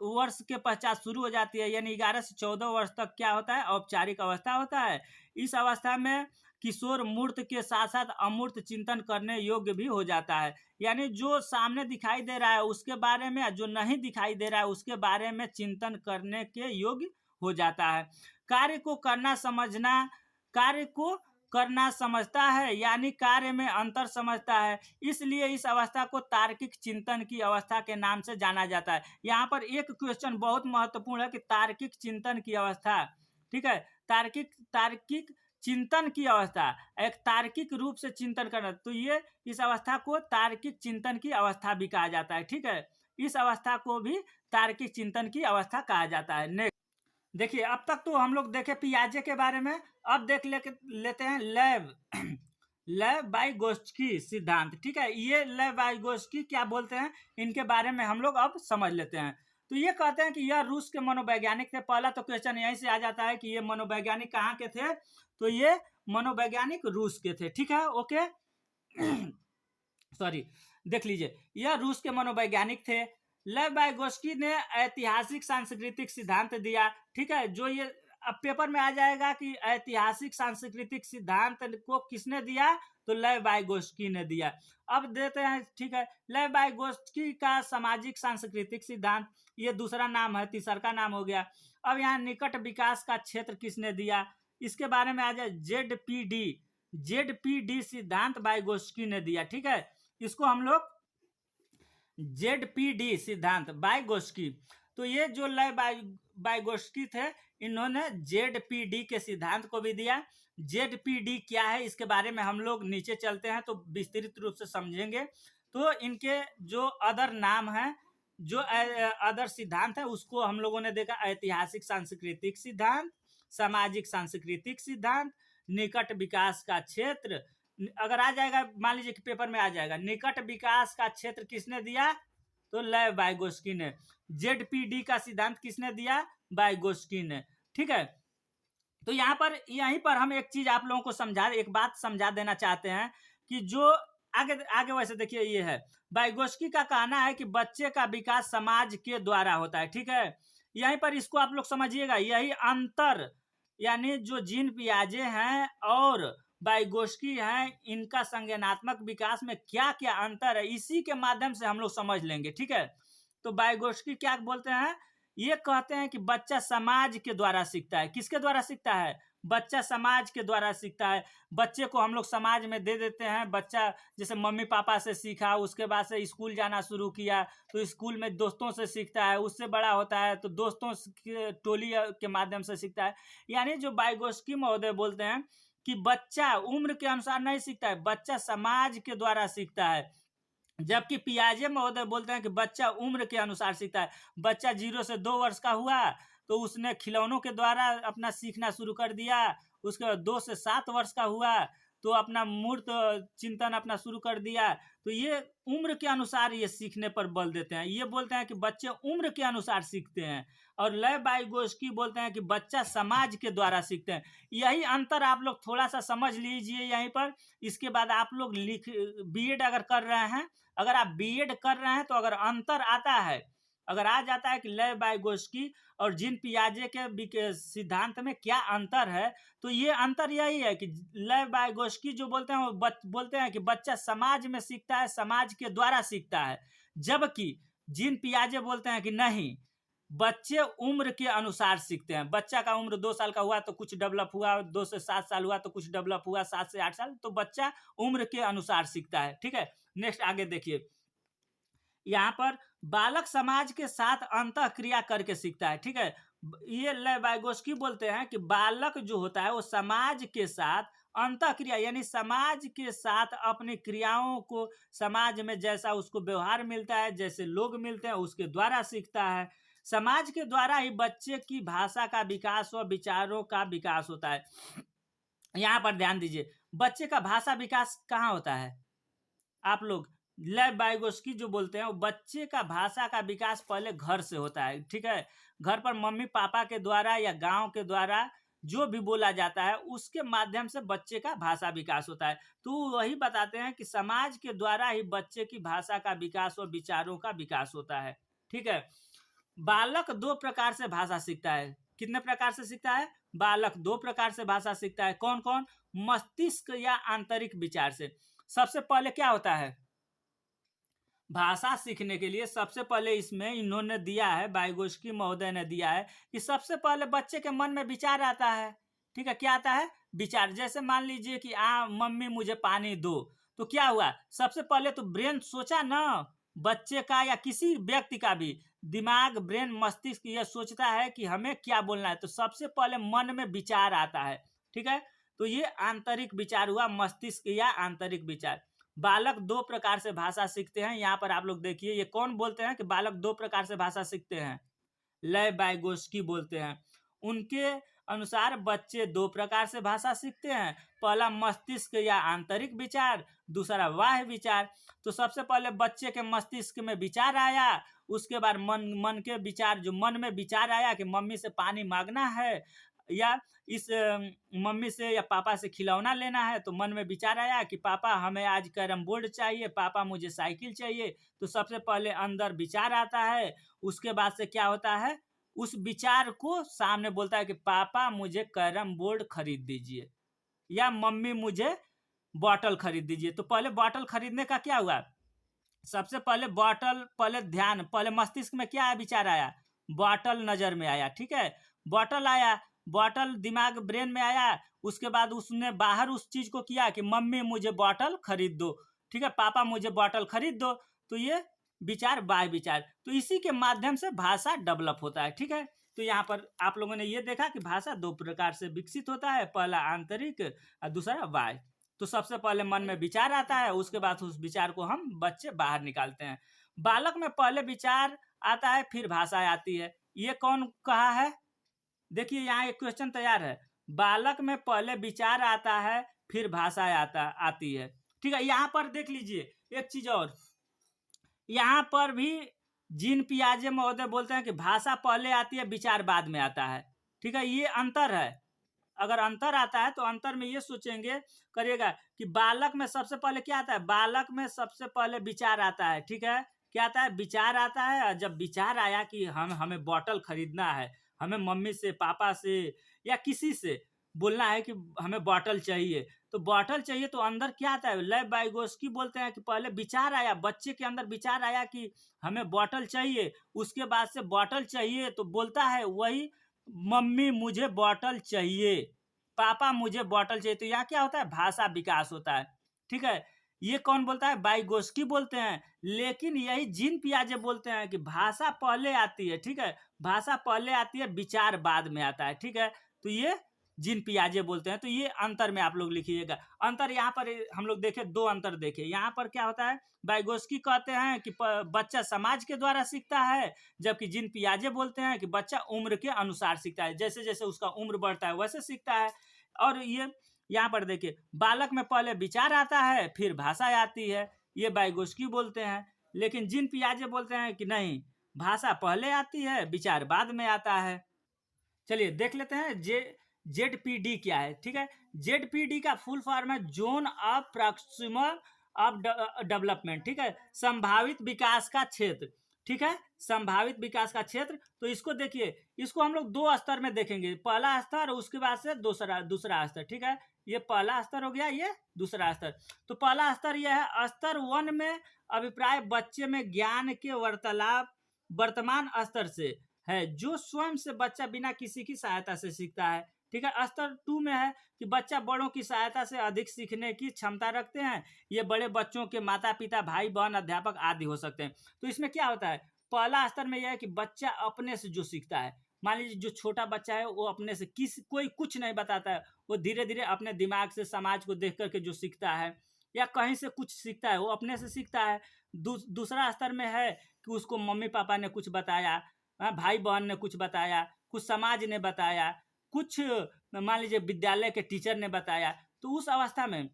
वर्ष के पश्चात शुरू हो जाती है, यानी 11 से 14 वर्ष तक क्या होता है, औपचारिक अवस्था होता है। इस अवस्था में किशोर मूर्त के साथ साथ अमूर्त चिंतन करने योग्य भी हो जाता है, यानी जो सामने दिखाई दे रहा है उसके बारे में, जो नहीं दिखाई दे रहा है उसके बारे में चिंतन करने के योग्य हो जाता है। कार्य को करना समझना, कार्य को करना समझता है, यानी कार्य में अंतर समझता है, इसलिए इस अवस्था को तार्किक चिंतन की अवस्था के नाम से जाना जाता है। यहाँ पर एक क्वेश्चन बहुत महत्वपूर्ण है कि तार्किक चिंतन की अवस्था, ठीक है, तार्किक चिंतन की अवस्था, एक तार्किक रूप से चिंतन करना, तो ये इस अवस्था को तार्किक चिंतन की अवस्था भी कहा जाता है। ठीक है, इस अवस्था को भी तार्किक चिंतन की अवस्था कहा जाता है। नेक्स्ट देखिए, अब तक तो हम लोग देखे पियाजे के बारे में, अब देख लेते हैं लेव वाइगोत्स्की सिद्धांत। ठीक है, ये लेव वाइगोत्स्की क्या बोलते हैं, इनके बारे में हम लोग अब समझ लेते हैं। तो ये कहते हैं कि यह रूस के मनोवैज्ञानिक थे। पहला तो क्वेश्चन यहीं से आ जाता है कि ये मनोवैज्ञानिक कहाँ के थे, तो ये मनोवैज्ञानिक रूस के थे। ठीक है, ओके सॉरी, देख लीजिए, यह रूस के मनोवैज्ञानिक थे। लेव वाइगोत्स्की ने ऐतिहासिक सांस्कृतिक सिद्धांत दिया। ठीक है, जो ये अब पेपर में आ जाएगा कि ऐतिहासिक सांस्कृतिक सिद्धांत को किसने दिया, तो लेव वाइगोत्स्की ने दिया। अब देते हैं, ठीक है, लेव वाइगोत्स्की का सामाजिक सांस्कृतिक सिद्धांत, ये दूसरा नाम है, तीसरा का नाम हो गया। अब यहाँ निकट विकास का क्षेत्र किसने दिया, इसके बारे में आ जाए, जेडपीडी सिद्धांत वाइगोत्स्की ने दिया। ठीक है, इसको हम लोग जेडपीडी सिद्धांत वाइगोत्स्की, तो ये जो लेव वाइगोत्स्की थे, इन्होंने जेडपीडी के सिद्धांत को भी दिया। जेडपीडी क्या है इसके बारे में हम लोग नीचे चलते हैं तो विस्तृत रूप से समझेंगे। तो इनके जो अदर नाम है, जो अदर सिद्धांत है, उसको हम लोगों ने देखा, ऐतिहासिक सांस्कृतिक सिद्धांत, सामाजिक सांस्कृतिक सिद्धांत, निकट विकास का क्षेत्र। अगर आ जाएगा, मान लीजिए कि पेपर में आ जाएगा, निकट विकास का क्षेत्र किसने दिया, तो लेव वाइगोत्स्की ने। जेडपीडी का सिद्धांत किसने दिया, वाइगोत्स्की ने। ठीक है, तो यहीं पर हम एक चीज आप लोगों को एक बात समझा देना चाहते हैं कि जो आगे वैसे देखिए, ये है वाइगोत्स्की का कहना है कि बच्चे का विकास समाज के द्वारा होता है। ठीक है, यहीं पर इसको आप लोग समझिएगा, यही अंतर, यानी जो जीन पियाजे हैं और वाइगोत्स्की हैं, इनका संज्ञानात्मक विकास में क्या क्या अंतर है, इसी के माध्यम से हम लोग समझ लेंगे। ठीक है, तो वाइगोत्स्की क्या बोलते हैं, ये कहते हैं कि बच्चा समाज के द्वारा सीखता है। किसके द्वारा सीखता है? बच्चा समाज के द्वारा सीखता है। बच्चे को हम लोग समाज में दे देते हैं, बच्चा जैसे मम्मी पापा से सीखा, उसके बाद से स्कूल जाना शुरू किया तो स्कूल में दोस्तों से सीखता है, उससे बड़ा होता है तो दोस्तों के टोली के माध्यम से सीखता है। यानी जो वाइगोत्स्की महोदय बोलते हैं कि बच्चा उम्र के अनुसार नहीं सीखता है, बच्चा समाज के द्वारा सीखता है। जबकि पियाजे महोदय बोलते हैं कि बच्चा उम्र के अनुसार सीखता है। बच्चा 0 से 2 वर्ष का हुआ तो उसने खिलौनों के द्वारा अपना सीखना शुरू कर दिया। उसके बाद 2 से 7 वर्ष का हुआ तो अपना मूर्त चिंतन अपना शुरू कर दिया। तो ये उम्र के अनुसार ये सीखने पर बल देते हैं। ये बोलते हैं कि बच्चे उम्र के अनुसार सीखते हैं। और लय वाइगोत्स्की बोलते हैं कि बच्चा समाज के द्वारा सीखते हैं। यही अंतर आप लोग थोड़ा सा समझ लीजिए यहीं पर। इसके बाद आप लोग बीएड अगर कर रहे हैं, अगर आप बीएड कर रहे हैं तो अगर अंतर आता है, अगर आ जाता है कि लय वाइगोत्स्की और जीन पियाजे के सिद्धांत में क्या अंतर है, तो ये अंतर यही है कि लय वाइगोत्स्की जो बोलते हैं वो बोलते हैं कि बच्चा समाज में सीखता है, समाज के द्वारा सीखता है। जबकि जीन पियाजे बोलते हैं कि नहीं, बच्चे उम्र के अनुसार सीखते हैं। बच्चा का उम्र 2 साल का हुआ तो कुछ डेवलप हुआ, 2 से 7 साल हुआ तो कुछ डेवलप हुआ, 7 से 8 साल, तो बच्चा उम्र के अनुसार सीखता है। ठीक है, नेक्स्ट आगे देखिए, यहाँ पर बालक समाज के साथ अंतः क्रिया करके सीखता है। ठीक है, ये लय वाइगोत्स्की बोलते हैं कि बालक जो होता है वो समाज के साथ अंतः क्रिया, यानी समाज के साथ अपनी क्रियाओं को, समाज में जैसा उसको व्यवहार मिलता है, जैसे लोग मिलते हैं, उसके द्वारा सीखता है। समाज के द्वारा ही बच्चे की भाषा का विकास और विचारों का विकास होता है। यहाँ पर ध्यान दीजिए, बच्चे का भाषा विकास कहाँ होता है? आप लोग लय वाइगोत्स्की जो बोलते हैं वो बच्चे का भाषा का विकास पहले घर से होता है। ठीक है, घर पर मम्मी पापा के द्वारा या गांव के द्वारा जो भी बोला जाता है उसके माध्यम से बच्चे का भाषा विकास होता है। तो वही बताते हैं कि समाज के द्वारा ही बच्चे की भाषा का विकास और विचारों का विकास होता है। ठीक है, बालक 2 प्रकार से भाषा सीखता है। कितने प्रकार से सीखता है? बालक 2 प्रकार से भाषा सीखता है। कौन कौन? मस्तिष्क या आंतरिक विचार से। सबसे पहले क्या होता है, भाषा सीखने के लिए सबसे पहले इसमें इन्होंने दिया है, वाइगोत्स्की महोदय ने दिया है कि सबसे पहले बच्चे के मन में विचार आता है। ठीक है, क्या आता है? विचार। जैसे मान लीजिए कि मम्मी मुझे पानी दो, तो क्या हुआ, सबसे पहले तो ब्रेन सोचा ना, बच्चे का या किसी व्यक्ति का भी दिमाग, ब्रेन, मस्तिष्क यह सोचता है कि हमें क्या बोलना है, तो सबसे पहले मन में विचार आता है। ठीक है, तो ये आंतरिक विचार हुआ, मस्तिष्क या आंतरिक विचार। बालक 2 प्रकार से भाषा सीखते हैं। यहाँ पर आप लोग देखिए, ये कौन बोलते हैं कि बालक 2 प्रकार से भाषा सीखते हैं? लय वाइगोत्स्की बोलते हैं। उनके अनुसार बच्चे 2 प्रकार से भाषा सीखते हैं। पहला मस्तिष्क या आंतरिक विचार, दूसरा बाह्य विचार। तो सबसे पहले बच्चे के मस्तिष्क में विचार आया, उसके बाद मन के विचार, जो मन में विचार आया कि मम्मी से पानी मांगना है या इस मम्मी से या पापा से खिलौना लेना है, तो मन में विचार आया कि पापा हमें आज कैरम बोर्ड चाहिए, पापा मुझे साइकिल चाहिए। तो सबसे पहले अंदर विचार आता है, उसके बाद से क्या होता है, उस विचार को सामने बोलता है कि पापा मुझे कैरम बोर्ड खरीद दीजिए या मम्मी मुझे बॉटल खरीद दीजिए। तो पहले बॉटल खरीदने का क्या हुआ, सबसे पहले बॉटल, पहले मस्तिष्क में क्या विचार आया, बॉटल नजर में आया। ठीक है, बॉटल आया, बॉटल दिमाग ब्रेन में आया, उसके बाद उसने बाहर उस चीज को किया कि मम्मी मुझे बॉटल खरीद दो। ठीक है, पापा मुझे बॉटल खरीद दो। तो ये विचार, बाह्य विचार। तो इसी के माध्यम से भाषा डेवलप होता है। ठीक है, तो यहाँ पर आप लोगों ने ये देखा कि भाषा 2 प्रकार से विकसित होता है, पहला आंतरिक और दूसरा बाह्य। तो सबसे पहले मन में विचार आता है, उसके बाद उस विचार को हम बच्चे बाहर निकालते हैं। बालक में पहले विचार आता है, फिर भाषा आती है। ये कौन कहा है? देखिए यहाँ एक क्वेश्चन तैयार है, बालक में पहले विचार आता है, फिर भाषा आती है। ठीक है, यहाँ पर देख लीजिए एक चीज और, यहाँ पर भी जीन पियाजे महोदय बोलते हैं कि भाषा पहले आती है, विचार बाद में आता है। ठीक है, ये अंतर है। अगर अंतर आता है तो अंतर में ये सोचेंगे करिएगा कि बालक में सबसे पहले क्या आता है, बालक में सबसे पहले विचार आता है। ठीक है, क्या आता है, विचार आता है। और जब विचार आया कि हमें बॉटल खरीदना है, हमें मम्मी से, पापा से या किसी से बोलना है कि हमें बॉटल चाहिए, तो बॉटल चाहिए तो अंदर क्या आता है, लेव वाइगोस्की बोलते हैं कि पहले विचार आया, बच्चे के अंदर विचार आया कि हमें बॉटल चाहिए, उसके बाद से बॉटल चाहिए तो बोलता है वही, मम्मी मुझे बॉटल चाहिए, पापा मुझे बॉटल चाहिए। तो यहाँ क्या होता है, भाषा विकास होता है। ठीक है, ये कौन बोलता है, वाइगोस्की बोलते हैं। लेकिन यही जीन पियाजे बोलते हैं कि भाषा पहले आती है। ठीक है, भाषा पहले आती है, विचार बाद में आता है। ठीक है, तो ये जीन पियाजे बोलते हैं। तो ये अंतर में आप लोग लिखिएगा। अंतर यहाँ पर हम लोग देखे, दो अंतर देखे। यहाँ पर क्या होता है, वाइगोस्की कहते हैं कि बच्चा समाज के द्वारा सीखता है, जबकि जीन पियाजे बोलते हैं कि बच्चा उम्र के अनुसार सीखता है, जैसे जैसे उसका उम्र बढ़ता है वैसे सीखता है। और ये यहाँ पर देखिए, बालक में पहले विचार आता है फिर भाषा आती है, ये वाइगोस्की बोलते हैं। लेकिन जीन पियाजे बोलते हैं कि नहीं, भाषा पहले आती है, विचार बाद में आता है। चलिए देख लेते हैं जेडपीडी क्या है। ठीक है, जेडपीडी का फुल फॉर्म है zone of proximal of development. ठीक है, संभावित विकास का क्षेत्र। ठीक है, संभावित विकास का क्षेत्र। तो इसको देखिए, इसको हम लोग दो स्तर में देखेंगे, पहला स्तर और उसके बाद से दूसरा स्तर। ठीक है, ये पहला स्तर हो गया, ये दूसरा स्तर। तो पहला स्तर यह है, स्तर 1 में अभिप्राय बच्चे में ज्ञान के वार्तालाप वर्तमान स्तर से है, जो स्वयं से बच्चा बिना किसी की सहायता से सीखता है। ठीक है, स्तर 2 में है कि बच्चा बड़ों की सहायता से अधिक सीखने की क्षमता रखते हैं। ये बड़े बच्चों के माता पिता, भाई बहन, अध्यापक आदि हो सकते हैं। तो इसमें क्या होता है, पहला स्तर में यह है कि बच्चा अपने से जो सीखता है, मान लीजिए जो छोटा बच्चा है वो अपने से कोई कुछ नहीं बताता है, वो धीरे धीरे अपने दिमाग से, समाज को देख करके जो सीखता है या कहीं से कुछ सीखता है, वो अपने से सीखता है। दूसरा स्तर में है कि उसको मम्मी पापा ने कुछ बताया, भाई बहन ने कुछ बताया, कुछ समाज ने बताया, कुछ मान लीजिए विद्यालय के टीचर ने बताया। तो उस अवस्था में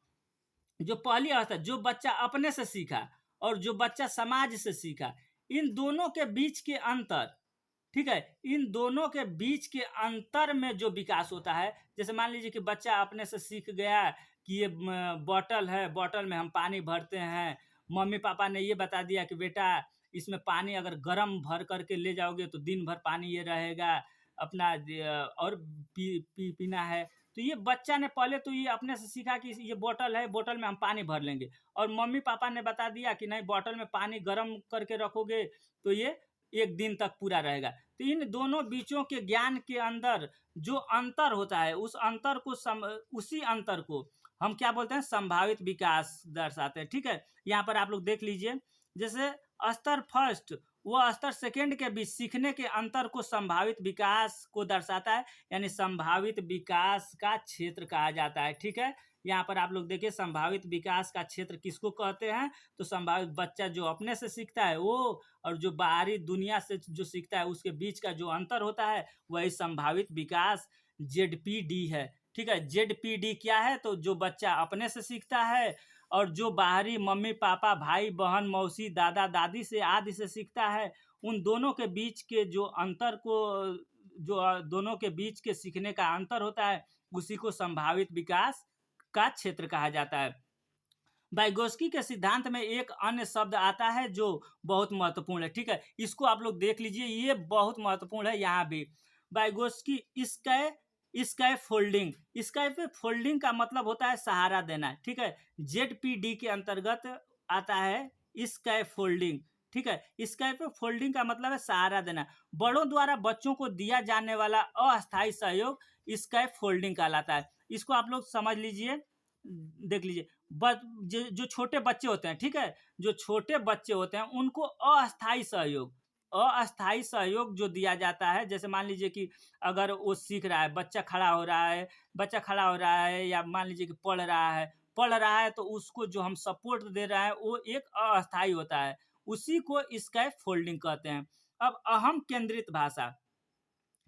जो पहली अवस्था, जो बच्चा अपने से सीखा और जो बच्चा समाज से सीखा, इन दोनों के बीच के अंतर, ठीक है, इन दोनों के बीच के अंतर में जो विकास होता है, जैसे मान लीजिए कि बच्चा अपने से सीख गया कि ये बॉटल है, बॉटल में हम पानी भरते हैं, मम्मी पापा ने ये बता दिया कि बेटा इसमें पानी अगर गर्म भर करके ले जाओगे तो दिन भर पानी ये रहेगा, अपना और पीना है। तो ये बच्चा ने पहले तो ये अपने से सीखा कि ये बोतल है, बोतल में हम पानी भर लेंगे, और मम्मी पापा ने बता दिया कि नहीं, बोतल में पानी गर्म करके रखोगे तो ये एक दिन तक पूरा रहेगा। तो इन दोनों बीचों के ज्ञान के अंदर जो अंतर होता है, उस अंतर को उसी अंतर को हम क्या बोलते हैं, संभावित विकास दर्शाते हैं। ठीक है, यहाँ पर आप लोग देख लीजिए, जैसे स्तर फर्स्ट व स्तर सेकेंड के बीच सीखने के अंतर को संभावित विकास को दर्शाता है, यानी संभावित विकास का क्षेत्र कहा जाता है। ठीक है, यहाँ पर आप लोग देखिए, संभावित विकास का क्षेत्र किसको कहते हैं, तो संभावित बच्चा जो अपने से सीखता है वो, और जो बाहरी दुनिया से जो सीखता है उसके बीच का जो अंतर होता है वही संभावित विकास जेडपीडी है। ठीक है, जेडपीडी क्या है, तो जो बच्चा अपने से सीखता है और जो बाहरी मम्मी पापा, भाई बहन, मौसी, दादा दादी से आदि से सीखता है, उन दोनों के बीच के जो अंतर को, जो दोनों के बीच के सीखने का अंतर होता है, उसी को संभावित विकास का क्षेत्र कहा जाता है। वाइगोस्की के सिद्धांत में एक अन्य शब्द आता है जो बहुत महत्वपूर्ण है। ठीक है, इसको आप लोग देख लीजिए, ये बहुत महत्वपूर्ण है। यहाँ भी वाइगोस्की स्कैफोल्डिंग, स्कैफोल्डिंग का मतलब होता है सहारा देना। ठीक है, जेडपीडी के अंतर्गत आता है स्कैफोल्डिंग। ठीक है, स्कैफोल्डिंग का मतलब है सहारा देना। बड़ों द्वारा बच्चों को दिया जाने वाला अस्थायी सहयोग स्कैफोल्डिंग कहलाता है। इसको आप लोग समझ लीजिए, देख लीजिए, जो छोटे बच्चे होते हैं, ठीक है, जो छोटे बच्चे होते हैं उनको अस्थायी सहयोग जो दिया जाता है, जैसे मान लीजिए कि अगर वो सीख रहा है, बच्चा खड़ा हो रहा है या मान लीजिए कि पढ़ रहा है तो उसको जो हम सपोर्ट दे रहे हैं वो एक अस्थायी होता है, उसी को स्कैफोल्डिंग कहते हैं। अब अहम केंद्रित भाषा,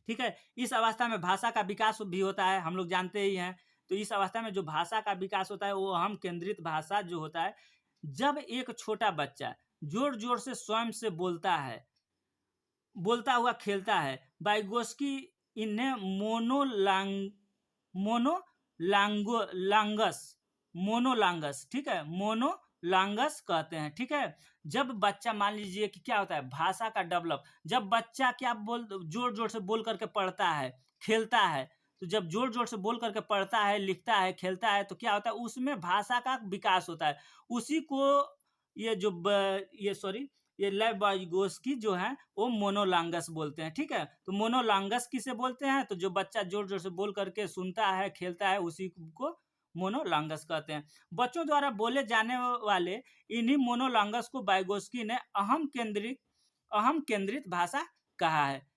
ठीक है, इस अवस्था में भाषा का विकास भी होता है, हम लोग जानते ही हैं। तो इस अवस्था में जो भाषा का विकास होता है वो अहम केंद्रित भाषा जो होता है, जब एक छोटा बच्चा जोर जोर से स्वयं से बोलता हुआ खेलता है। वाइगोस्की इन्हें मोनोलांगस, ठीक है, मोनोलांगस कहते हैं। ठीक है, जब बच्चा, मान लीजिए कि क्या होता है, भाषा का डेवलप, जब बच्चा जोर जोर से बोल करके पढ़ता है, खेलता है, तो जब जोर जोर से बोल करके पढ़ता है, लिखता है, खेलता है, तो क्या होता है उसमें भाषा का विकास होता है। उसी को ये जो ये सॉरी ये लेव-वाइगोस्की जो है वो मोनोलॉन्गस बोलते हैं। ठीक है, तो मोनोलॉन्गस किसे बोलते हैं, तो जो बच्चा जोर जोर से बोल करके सुनता है, खेलता है, उसी को मोनोलॉन्गस कहते हैं। बच्चों द्वारा बोले जाने वाले इन्हीं मोनोलॉन्गस को वाइगोस्की ने अहम केंद्रित भाषा कहा है।